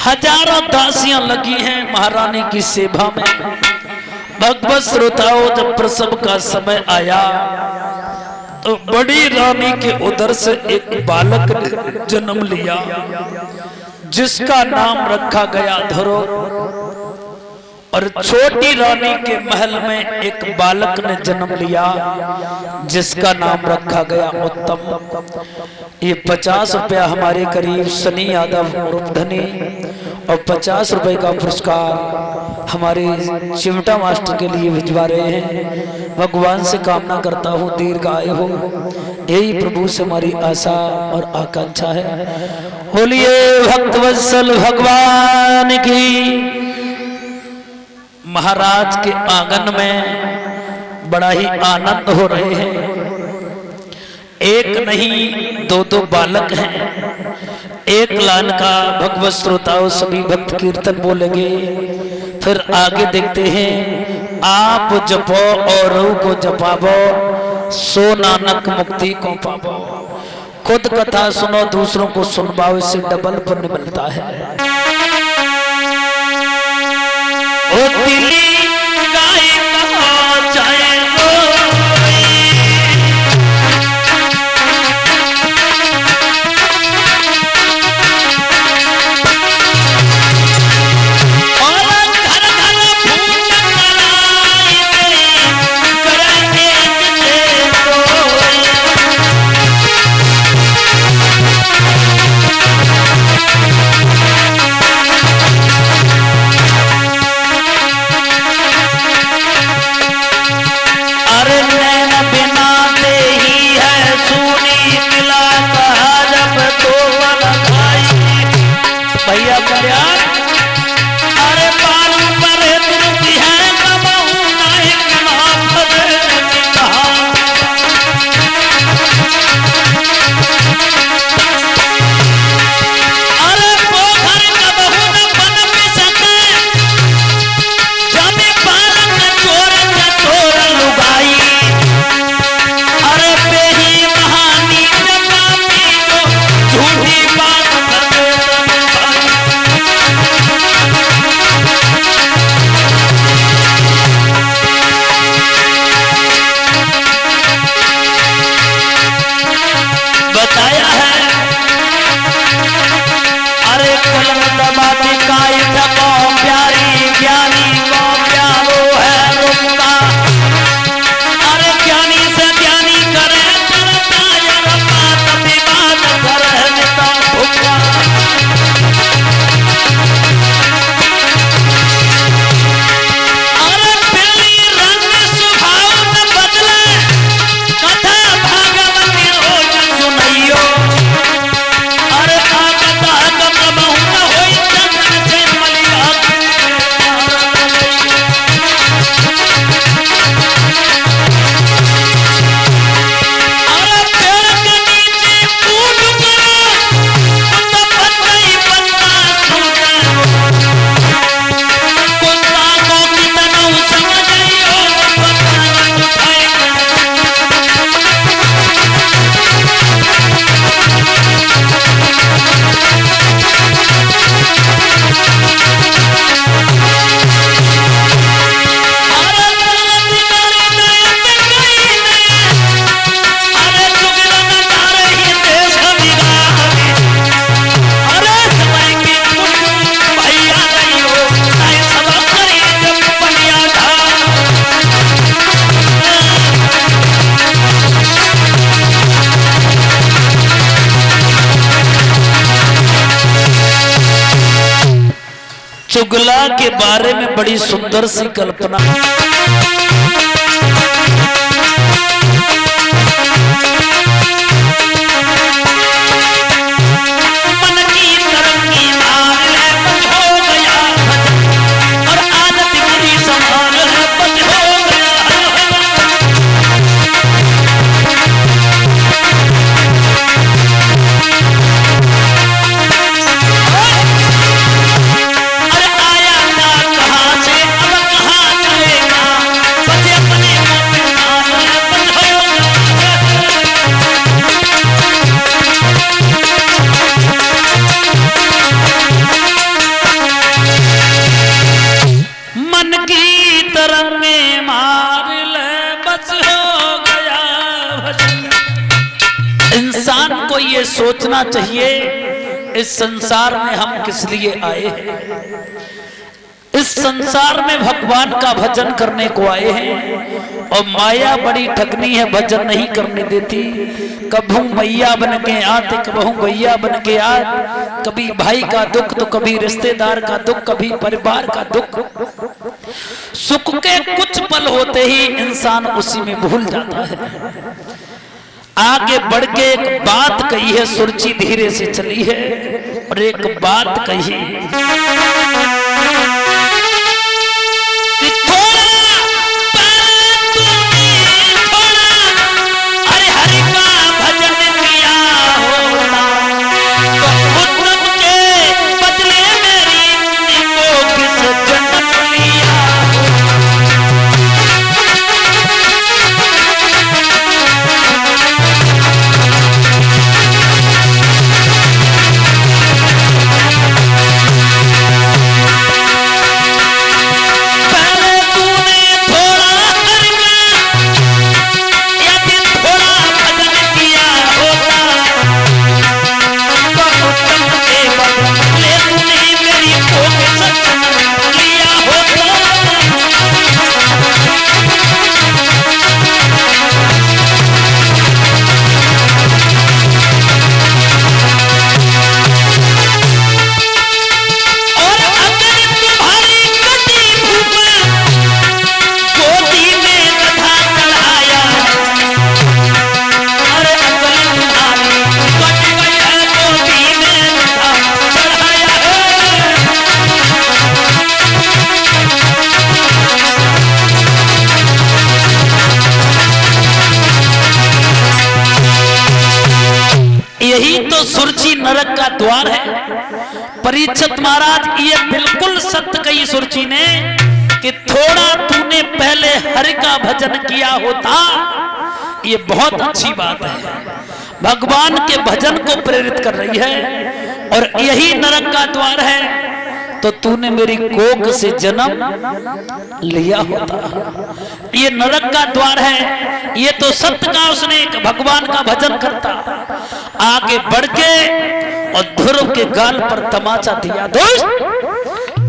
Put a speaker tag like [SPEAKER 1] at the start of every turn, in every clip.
[SPEAKER 1] हजारों दासियां लगी हैं महारानी की सेवा में। भगवत श्रोताओं, जब प्रसव का समय आया तो बड़ी रानी के उदर से एक बालक ने जन्म लिया, जिसका नाम रखा गया ध्रुव। और छोटी रानी के महल में एक बालक ने जन्म लिया, जिसका नाम रखा गया उत्तम। ये 50 रुपया हमारे करीब सनी यादव रूपधनी और 50 रुपए का पुरस्कार हमारे चिमटा मास्टर के लिए भिजवा रहे हैं। भगवान से कामना करता हूँ दीर्घायु हो, यही प्रभु से हमारी आशा और आकांक्षा है। बोलिए भक्तवत्सल भगवान की। महाराज के आंगन में बड़ा ही आनंद हो रहे हैं। एक नहीं दो दो बालक हैं। एक लाइन का भगवत श्रोताओं सभी भक्त कीर्तन बोलेंगे, फिर आगे देखते हैं। आप जपो और को जपावो, सो नानक मुक्ति को पावो। खुद कथा सुनो, दूसरों को सुनवाओ, इससे डबल पुण्य मिलता है। ओ दिली गाय कहाँ जाए चुगला के बारे में बड़ी सुंदर सी कल्पना।
[SPEAKER 2] बचे
[SPEAKER 1] इंसान को ये सोचना चाहिए इस संसार में हम किस लिए आए हैं। इस संसार में भगवान का भजन करने को आए हैं और माया बड़ी ठगनी है, भजन नहीं करने देती। कभू मैया बन के आते, कभू गैया बन के आते, कभी भाई का दुख तो कभी रिश्तेदार का दुख, कभी परिवार का दुख। सुख के कुछ पल होते ही इंसान उसी में भूल जाता है। आगे बढ़ के एक बात कही है, सुरची धीरे से चली है और एक बात कही सुरची नरक का द्वार है। परीक्षित महाराज ये बिल्कुल सत्य कही सुरची ने कि थोड़ा तूने पहले हरि का भजन किया होता, ये बहुत अच्छी बात है। भगवान के भजन को प्रेरित कर रही है और यही नरक का द्वार है, तो तूने मेरी कोख से जन्म लिया होता। ये नरक का द्वार है, ये तो सत्य का उसने भगवान का भजन करता। आगे बढ़ के और ध्रुव के गाल पर तमाचा दिया। दोस्त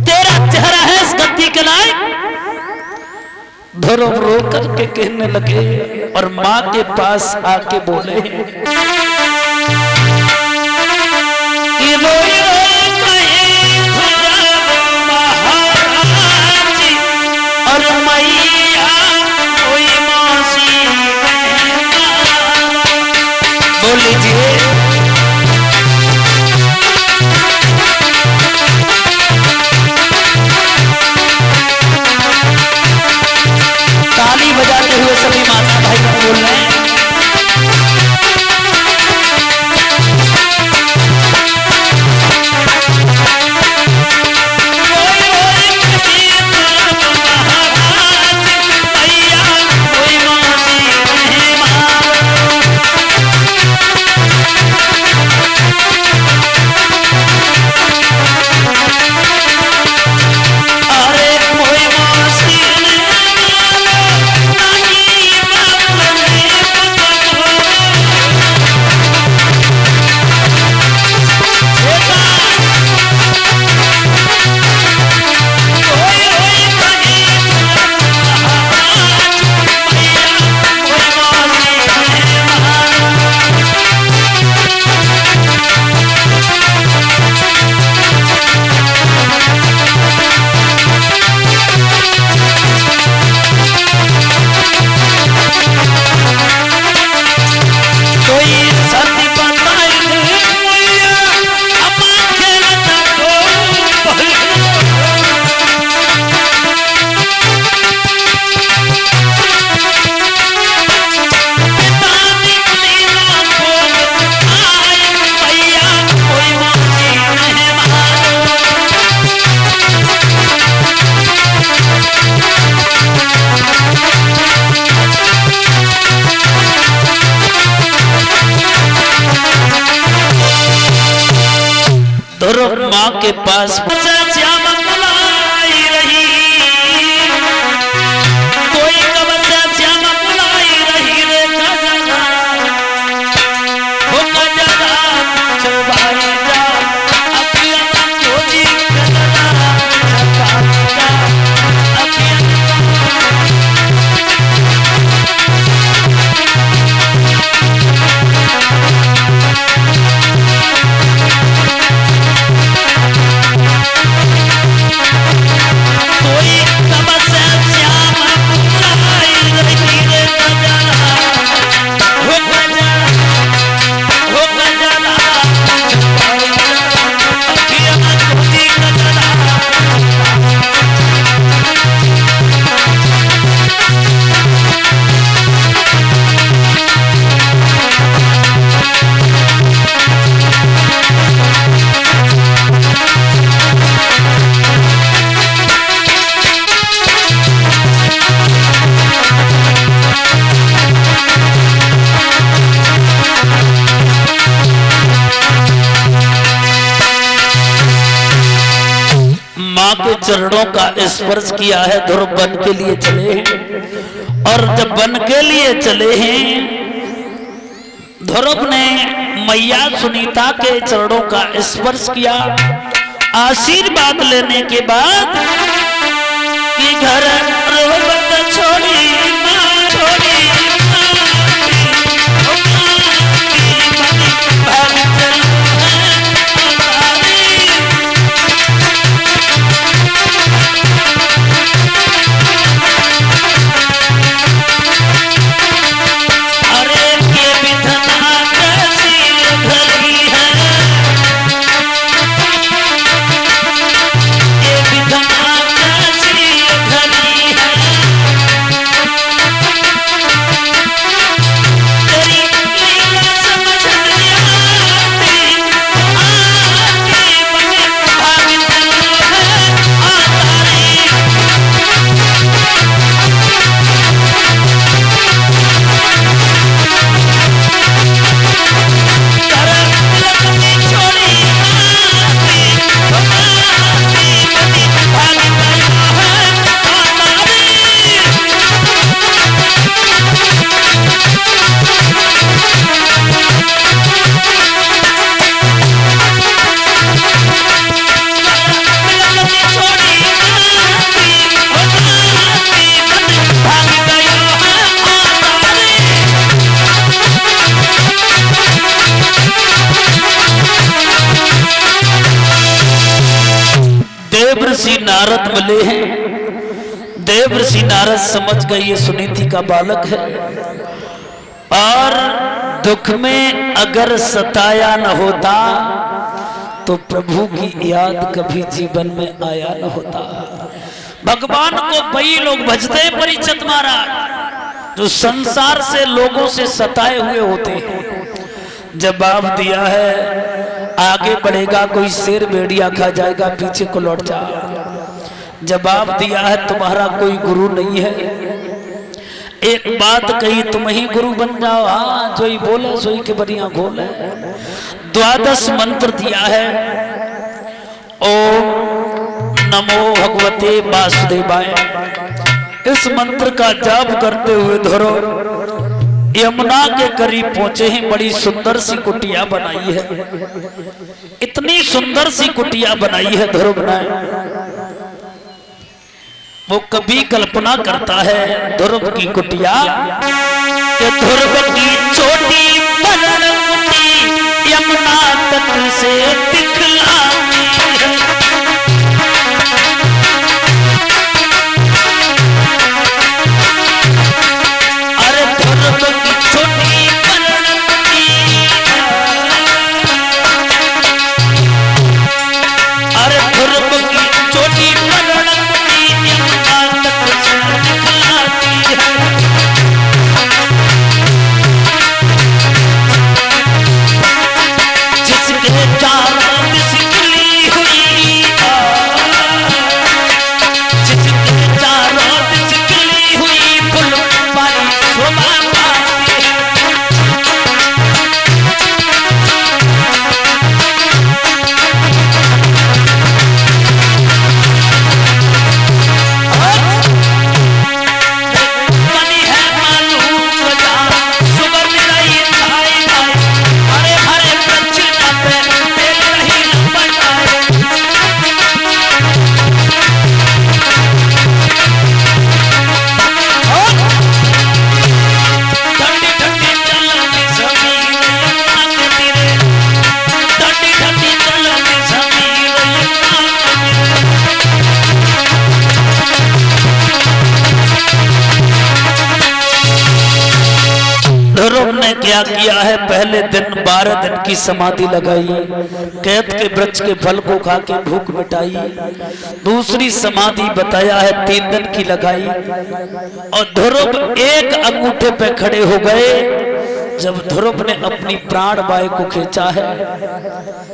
[SPEAKER 1] तेरा चेहरा है इस गद्दी के लायक। ध्रुव रो करके कहने लगे और मां के पास आके बोले बोल लीजिए। ताली बजाते हुए सभी माता भाई बोल रहे हैं। माँ के पास श्यामा बुलाई रही, कोई कब श्यामा बुलाई रही रे चरणों का स्पर्श किया है। ध्रुव वन के लिए चले हैं और जब वन के लिए चले हैं ध्रुव ने मैया सुनीता के चरणों का स्पर्श किया। आशीर्वाद लेने के बाद कि घर रोबत छोड़ी नारद मिले हैं। देव ऋषि नारद समझ गए ये सुनीति का बालक है और दुख में अगर सताया न होता तो प्रभु की याद कभी जीवन में आया न होता। भगवान को वही लोग भजते परिचित महाराज जो संसार से लोगों से सताए हुए होते हैं। जवाब दिया है आगे बढ़ेगा कोई शेर भेड़िया खा जाएगा पीछे को लौट जा। जवाब दिया है तुम्हारा कोई गुरु नहीं है। एक बात कही तुम ही गुरु बन जाओ। हाँ जो ही बोले सोई के बढ़िया घोल है। 12 मंत्र दिया है। ओम नमो भगवते वासुदेवाय। इस मंत्र का जाप करते हुए ध्रुव यमुना के करीब पहुंचे हैं। बड़ी सुंदर सी कुटिया बनाई है। इतनी सुंदर सी कुटिया बनाई है ध्रुव ने। वो कभी कल्पना करता है ध्रुव की कुटिया कि ध्रुव की छोटी परण कुटी यमुना तट से दिखलाती है। अरे ध्रुव की छोटी परण कुटी, अरे ध्रुव की छोटी परण क्या किया है। पहले दिन 12 दिन की समाधि लगाई। कैद के वृक्ष के फल को खा के भूख मिटाई। दूसरी समाधि बताया है 3 दिन की लगाई। और ध्रुव एक अंगूठे पे खड़े हो गए। जब ध्रुव ने अपनी प्राण वायु को खींचा है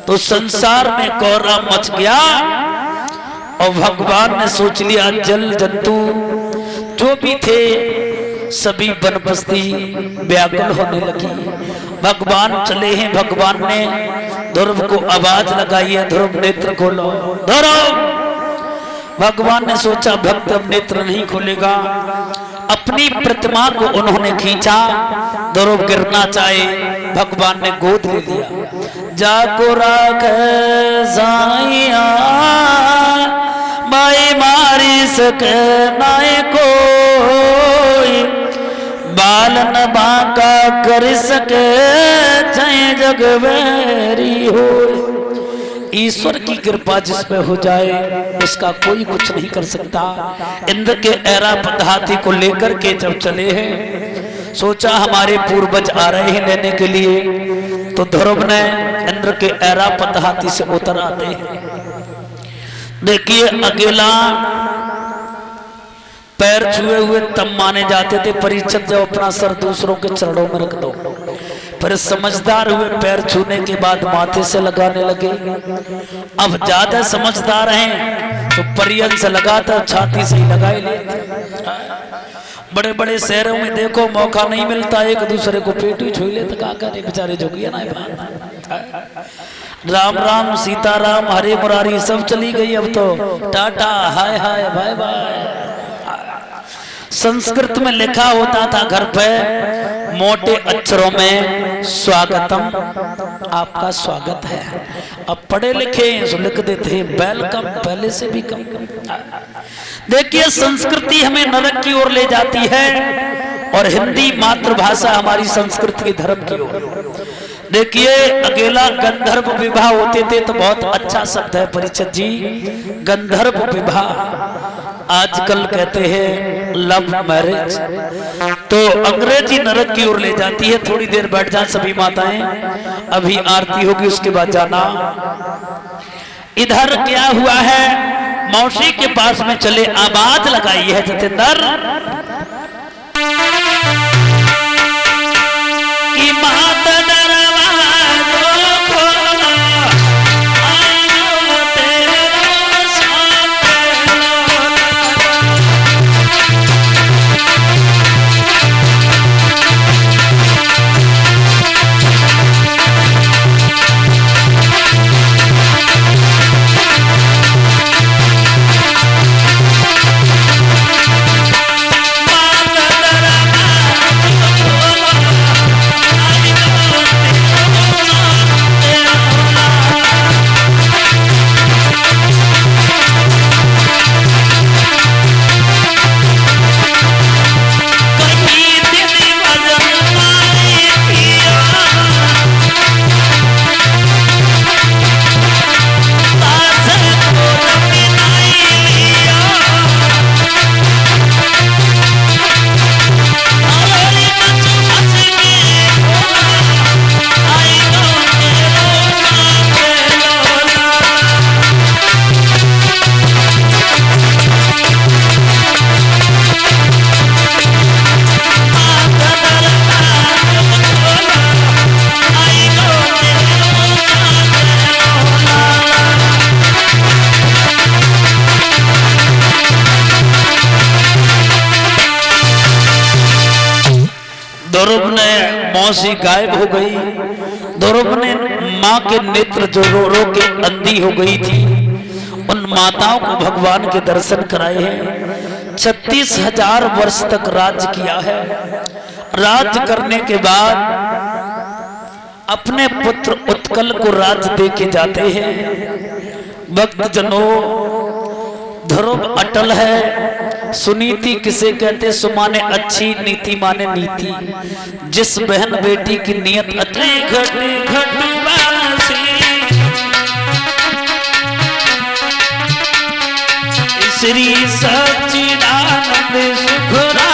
[SPEAKER 1] तो संसार में कोहराम मच गया और भगवान ने सोच लिया जल जंतु जो भी थे सभी वन बस्ती व्याकुल होने लगी। भगवान चले हैं। भगवान ने ध्रुव को आवाज लगाई है ध्रुव नेत्र खोलो। ध्रुव भगवान ने सोचा भक्त अब नेत्र नहीं खोलेगा, अपनी प्रतिमा को उन्होंने खींचा, ध्रुव गिरना चाहे, भगवान ने गोद ले लिया। जाको राख साइया माई मारी सके नाए कोई, बालन बांका कर सके चाहे जगवेरी हो। ईश्वर की कृपा जिस पे हो जाए उसका कोई कुछ नहीं कर सकता। इंद्र के ऐरावत हाथी को लेकर के जब चले हैं, सोचा हमारे पूर्वज आ रहे हैं लेने के लिए, तो ध्रुव ने इंद्र के ऐरावत हाथी से उतर आते हैं। देखिए अकेला पैर छुए हुए तब माने जाते थे। परीक्षित जब अपना सर दूसरों के चरणों में रख दो, फिर समझदार हुए पैर छूने के बाद माथे से लगाने लगे। अब ज्यादा समझदार हैं तो परियन से लगाता, छाती से ही लगाए लेते। बड़े बड़े शहरों में देखो मौका नहीं मिलता, एक दूसरे को पेट ही छू लेते। का करे बेचारे जोगिया ना राम राम सीताराम हरे मुरारी सब चली गई। अब तो टाटा हाय हाय बाय बाय। संस्कृत में लिखा होता था घर पे मोटे अक्षरों में स्वागतम, आपका स्वागत है। अब पढ़े लिखे तो लिख देते वेलकम, पहले से भी कम। देखिए संस्कृति हमें नरक की ओर ले जाती है और हिंदी मातृभाषा हमारी संस्कृति की धर्म की ओर। देखिए अकेला गंधर्व विवाह होते थे तो बहुत अच्छा शब्द है परीक्षित जी, गंधर्व विवाह। आजकल कहते हैं लव मैरिज, तो अंग्रेजी नरक की ओर ले जाती है। थोड़ी देर बैठ जाए सभी माताएं, अभी आरती होगी उसके बाद जाना। इधर क्या हुआ है, मौसी के पास में चले, आवाज लगाई है जतेंद्र की माता ध्रुव ने मौसी गायब हो गई। ध्रुव ने माँ के नेत्र जो रो रो के अंधी हो गई थी, उन माताओं को भगवान के दर्शन कराए हैं। 36,000 वर्ष तक राज किया है। राज करने के बाद अपने पुत्र उत्कल को राज दे के जाते हैं। भक्त जनों, ध्रुव अटल है। सुनीति किसे कहते? सुमाने अच्छी, नीति माने नीति। जिस बहन बेटी की नियत अच्छी घटी घटी बासी, श्री सच्चिदानंद सुखरा